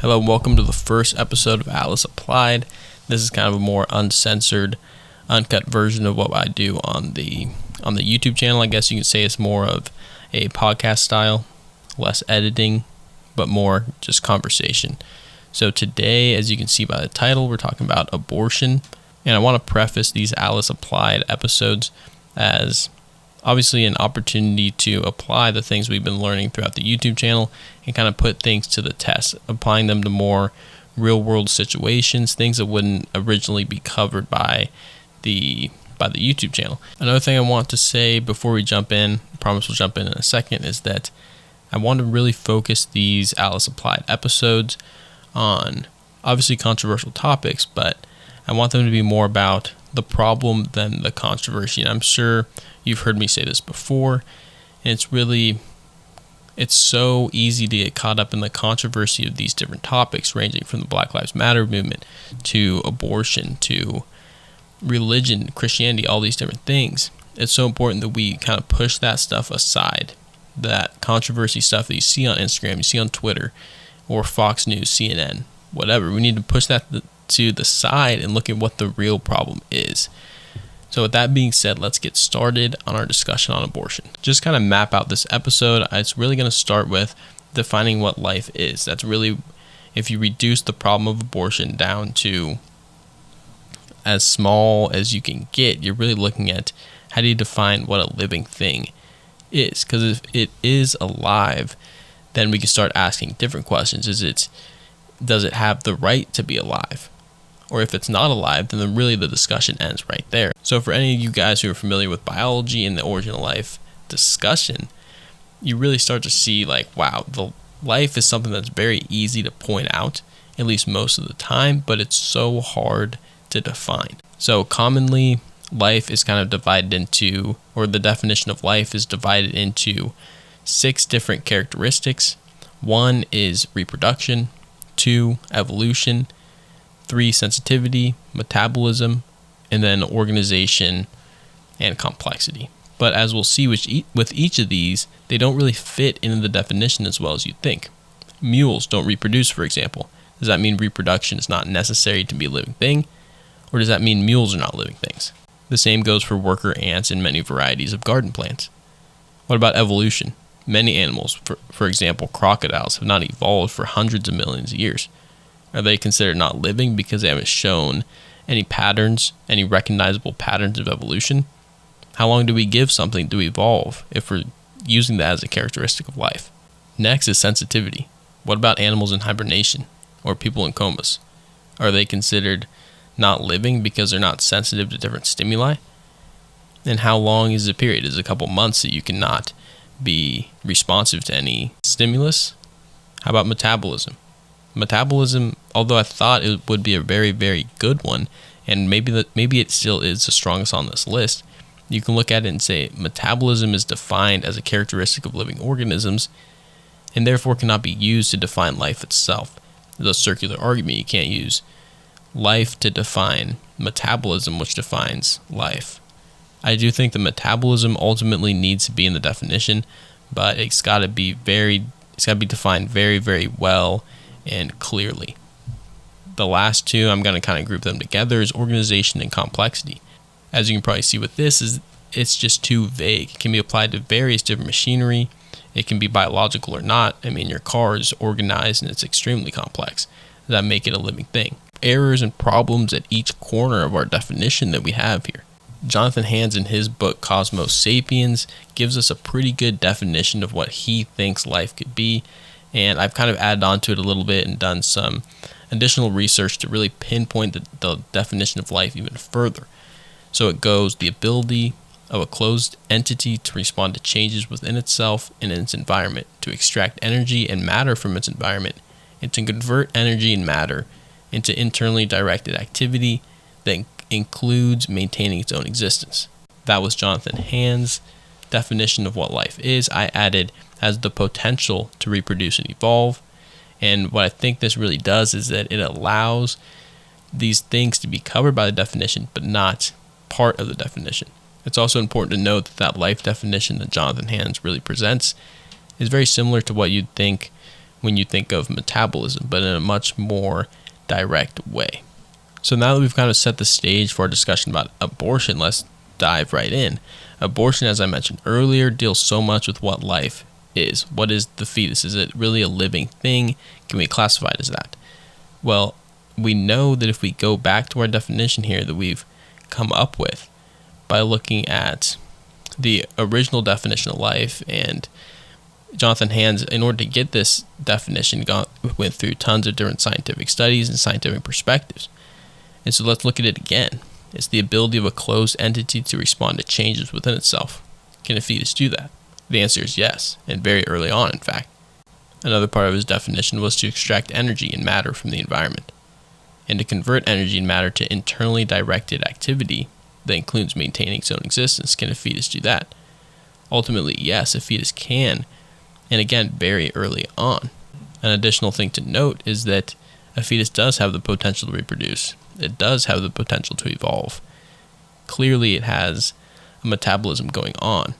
Hello and welcome to the first episode of Atlas Applied. This is kind of a more uncensored, uncut version of what I do on the YouTube channel. I guess you could say it's more of a podcast style, less editing, but more just conversation. So today, as you can see by the title, we're talking about abortion. And I want to preface these Atlas Applied episodes as obviously an opportunity to apply the things we've been learning throughout the YouTube channel and kind of put things to the test, applying them to more real-world situations, things that wouldn't originally be covered by the YouTube channel. Another thing I want to say before we jump in, I promise we'll jump in a second, is that I want to really focus these Atlas Applied episodes on obviously controversial topics, but I want them to be more about the problem than the controversy. And I'm sure you've heard me say this before, and it's so easy to get caught up in the controversy of these different topics, ranging from the Black Lives Matter movement to abortion to religion, Christianity, all these different things. It's so important that we kind of push that stuff aside, that controversy stuff that you see on Instagram, you see on Twitter, or Fox News, CNN, whatever. We need to push that to the side and look at what the real problem is. So with that being said, let's get started on our discussion on abortion. Just kind of map out this episode. It's really going to start with defining what life is. That's really, if you reduce the problem of abortion down to as small as you can get, you're really looking at how do you define what a living thing is. Because if it is alive, then we can start asking different questions. Does it have the right to be alive? Or if it's not alive, then really the discussion ends right there. So for any of you guys who are familiar with biology and the origin of life discussion, you really start to see like, wow, the life is something that's very easy to point out, at least most of the time, but it's so hard to define. So commonly, life is kind of divided into, or the definition of life is divided into 6 different characteristics. 1 is reproduction, 2, evolution, 3, sensitivity, metabolism, and then organization and complexity. But as we'll see with each of these, they don't really fit into the definition as well as you'd think. Mules don't reproduce, for example. Does that mean reproduction is not necessary to be a living thing? Or does that mean mules are not living things? The same goes for worker ants and many varieties of garden plants. What about evolution? Many animals, for example, crocodiles, have not evolved for hundreds of millions of years. Are they considered not living because they haven't shown any patterns, any recognizable patterns of evolution? How long do we give something to evolve if we're using that as a characteristic of life? Next is sensitivity. What about animals in hibernation or people in comas? Are they considered not living because they're not sensitive to different stimuli? And how long is the period? Is it a couple months that you cannot be responsive to any stimulus? How about metabolism? Metabolism, although I thought it would be a very, very good one, and maybe it still is the strongest on this list, you can look at it and say metabolism is defined as a characteristic of living organisms and therefore cannot be used to define life itself. It's a circular argument. You can't use life to define metabolism, which defines life. I do think the metabolism ultimately needs to be in the definition, but it's got to be defined very, very well and clearly. The last 2, I'm going to kind of group them together, is organization and complexity. As you can probably see with this, it's just too vague. It can be applied to various different machinery. It can be biological or not. I mean, your car is organized and it's extremely complex. Does that make it a living thing? Errors and problems at each corner of our definition that we have here. Jonathan Hands in his book Cosmos Sapiens gives us a pretty good definition of what he thinks life could be. And I've kind of added on to it a little bit and done some additional research to really pinpoint the definition of life even further. So it goes, the ability of a closed entity to respond to changes within itself and its environment, to extract energy and matter from its environment, and to convert energy and matter into internally directed activity that includes maintaining its own existence. That was Jonathan Hand's definition of what life is. I added has the potential to reproduce and evolve. And what I think this really does is that it allows these things to be covered by the definition, but not part of the definition. It's also important to note that life definition that Jonathan Hands really presents is very similar to what you'd think when you think of metabolism, but in a much more direct way. So now that we've kind of set the stage for our discussion about abortion, let's dive right in. Abortion, as I mentioned earlier, deals so much with what life is. What is the fetus? Is it really a living thing? Can we classify it as that? Well, we know that if we go back to our definition here that we've come up with by looking at the original definition of life, and Jonathan Hands, in order to get this definition, went through tons of different scientific studies and scientific perspectives. And so let's look at it again. It's the ability of a closed entity to respond to changes within itself. Can a fetus do that? The answer is yes, and very early on, in fact. Another part of his definition was to extract energy and matter from the environment, and to convert energy and matter to internally directed activity that includes maintaining its own existence. Can a fetus do that? Ultimately, yes, a fetus can, and again, very early on. An additional thing to note is that a fetus does have the potential to reproduce. It does have the potential to evolve. Clearly, it has a metabolism going on.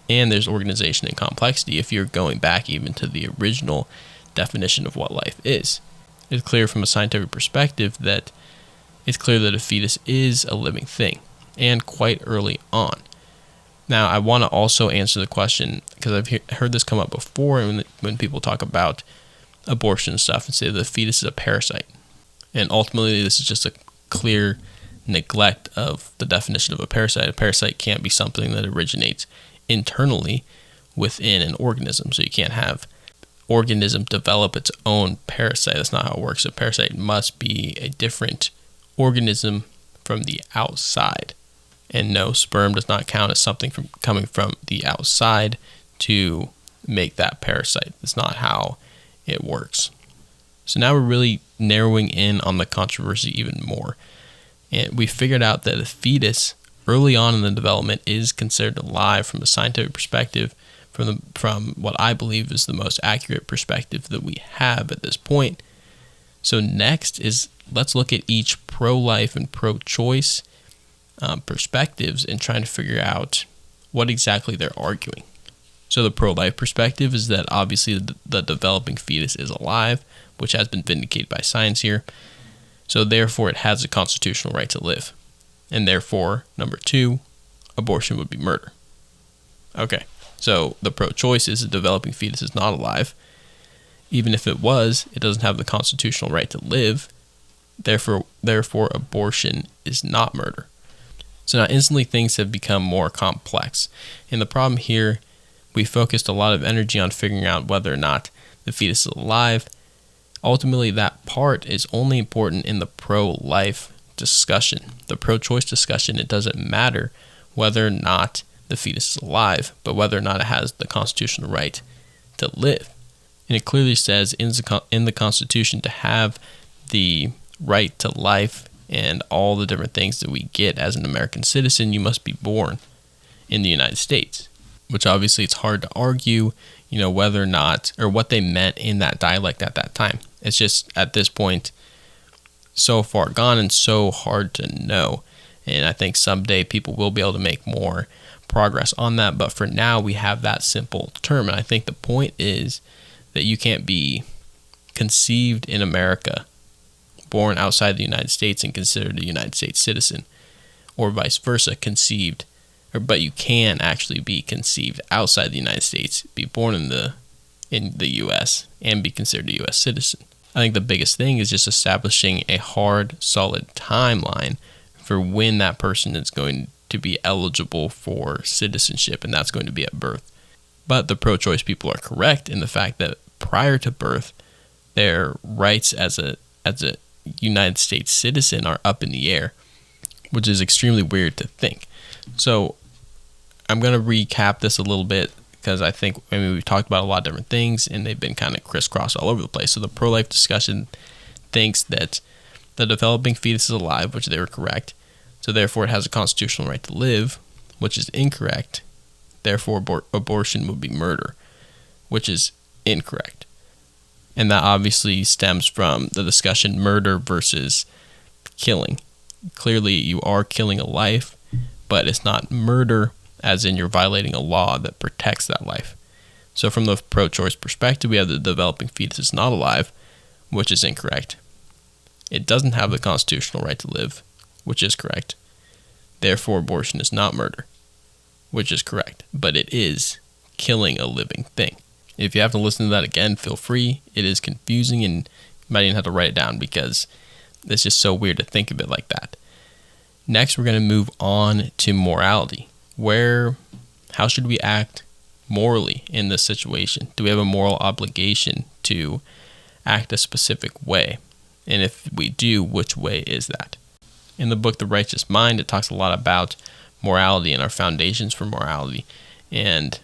And there's organization and complexity if you're going back even to the original definition of what life is. It's clear from a scientific perspective that it's clear that a fetus is a living thing, and quite early on. Now, I want to also answer the question, because I've heard this come up before when people talk about abortion and stuff and say the fetus is a parasite. And ultimately, this is just a clear neglect of the definition of a parasite. A parasite can't be something that originates internally within an organism. So you can't have organism develop its own parasite. That's not how it works. A parasite must be a different organism from the outside. And no, sperm does not count as something coming from the outside to make that parasite. That's not how it works. So now we're really narrowing in on the controversy even more. And we figured out that a fetus early on in the development is considered alive from a scientific perspective, from what I believe is the most accurate perspective that we have at this point. So next is, let's look at each pro-life and pro-choice perspectives and trying to figure out what exactly they're arguing. So the pro-life perspective is that obviously the developing fetus is alive, which has been vindicated by science here. So therefore it has a constitutional right to live. And therefore, number 2, abortion would be murder. Okay, so the pro-choice is the developing fetus is not alive. Even if it was, it doesn't have the constitutional right to live. Therefore, abortion is not murder. So now instantly things have become more complex. And the problem here, we focused a lot of energy on figuring out whether or not the fetus is alive. Ultimately, that part is only important in the pro-life discussion. The pro-choice discussion, it doesn't matter whether or not the fetus is alive, but whether or not it has the constitutional right to live. And it clearly says in the Constitution to have the right to life and all the different things that we get as an American citizen, you must be born in the United States, which obviously it's hard to argue, whether or not, or what they meant in that dialect at that time. It's just at this point so far gone and so hard to know. And I think someday people will be able to make more progress on that. But for now, we have that simple term. And I think the point is that you can't be conceived in America, born outside the United States, and considered a United States citizen, or vice versa, but you can actually be conceived outside the United States, be born in the U.S., and be considered a U.S. citizen. I think the biggest thing is just establishing a hard, solid timeline for when that person is going to be eligible for citizenship, and that's going to be at birth. But the pro-choice people are correct in the fact that prior to birth, their rights as a United States citizen are up in the air, which is extremely weird to think. So I'm going to recap this a little bit because I think we've talked about a lot of different things and they've been kind of crisscrossed all over the place. So the pro-life discussion thinks that the developing fetus is alive, which they were correct. So therefore it has a constitutional right to live, which is incorrect. Therefore abortion would be murder, which is incorrect. And that obviously stems from the discussion murder versus killing. Clearly you are killing a life, but it's not murder as in you're violating a law that protects that life. So from the pro-choice perspective, we have the developing fetus is not alive, which is incorrect. It doesn't have the constitutional right to live, which is correct. Therefore, abortion is not murder, which is correct. But it is killing a living thing. If you have to listen to that again, feel free. It is confusing, and you might even have to write it down because it's just so weird to think of it like that. Next, we're going to move on to morality. How should we act morally in this situation? Do we have a moral obligation to act a specific way? And if we do, which way is that? In the book The Righteous Mind, it talks a lot about morality and our foundations for morality. And,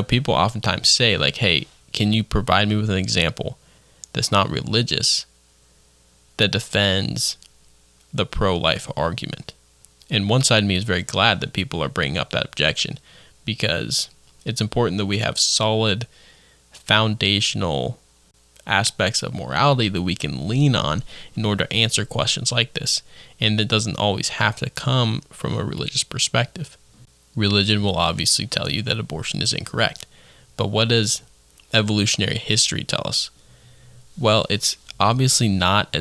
people oftentimes say, like, hey, can you provide me with an example that's not religious that defends the pro-life argument? And one side of me is very glad that people are bringing up that objection, because it's important that we have solid foundational aspects of morality that we can lean on in order to answer questions like this. And it doesn't always have to come from a religious perspective. Religion will obviously tell you that abortion is incorrect. But what does evolutionary history tell us? Well, it's obviously not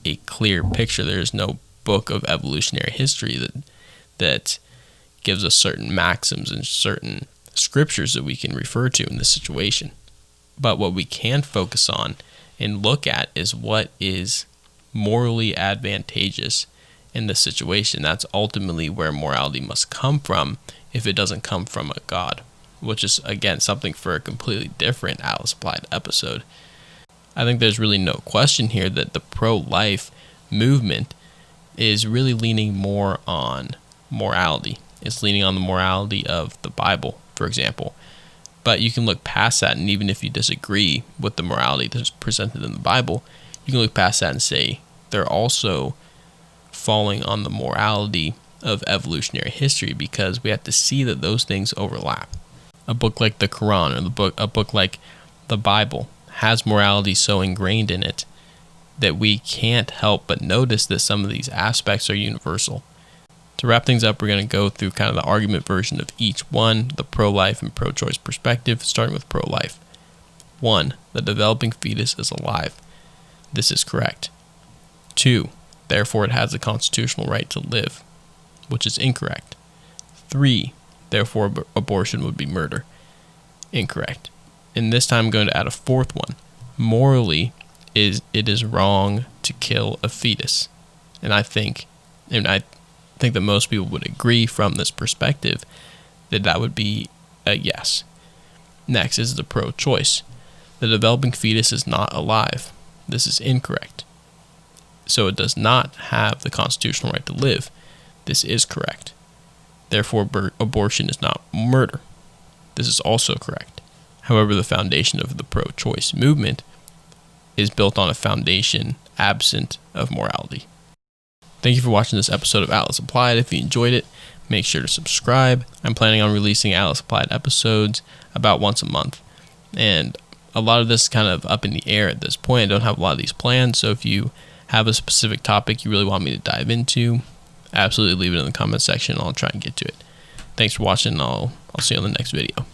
a clear picture. There's no book of evolutionary history that gives us certain maxims and certain scriptures that we can refer to in this situation. But what we can focus on and look at is what is morally advantageous in this situation. That's ultimately where morality must come from if it doesn't come from a God, which is, again, something for a completely different Alice Applied episode. I think there's really no question here that the pro-life movement is really leaning more on morality. It's leaning on the morality of the Bible, for example. But you can look past that, and even if you disagree with the morality that's presented in the Bible, you can look past that and say they're also falling on the morality of evolutionary history, because we have to see that those things overlap. A book like the Quran or a book like the Bible has morality so ingrained in it that we can't help but notice that some of these aspects are universal. To wrap things up, we're going to go through kind of the argument version of each one, the pro-life and pro-choice perspective, starting with pro-life. 1. The developing fetus is alive. This is correct. 2. Therefore, it has the constitutional right to live, which is incorrect. 3. Therefore, abortion would be murder. Incorrect. And this time I'm going to add a fourth one. Morally, it is wrong to kill a fetus. And I think that most people would agree from this perspective that would be a yes. Next is the pro-choice. The developing fetus is not alive. This is incorrect. So it does not have the constitutional right to live. This is correct. Therefore, abortion is not murder. This is also correct. However, the foundation of the pro-choice movement is built on a foundation absent of morality. Thank you for watching this episode of Alice Applied. If you enjoyed it, make sure to subscribe. I'm planning on releasing Alice Applied episodes about once a month. And a lot of this is kind of up in the air at this point. I don't have a lot of these planned, so if you have a specific topic you really want me to dive into, absolutely leave it in the comment section and I'll try and get to it. Thanks for watching, and I'll see you on the next video.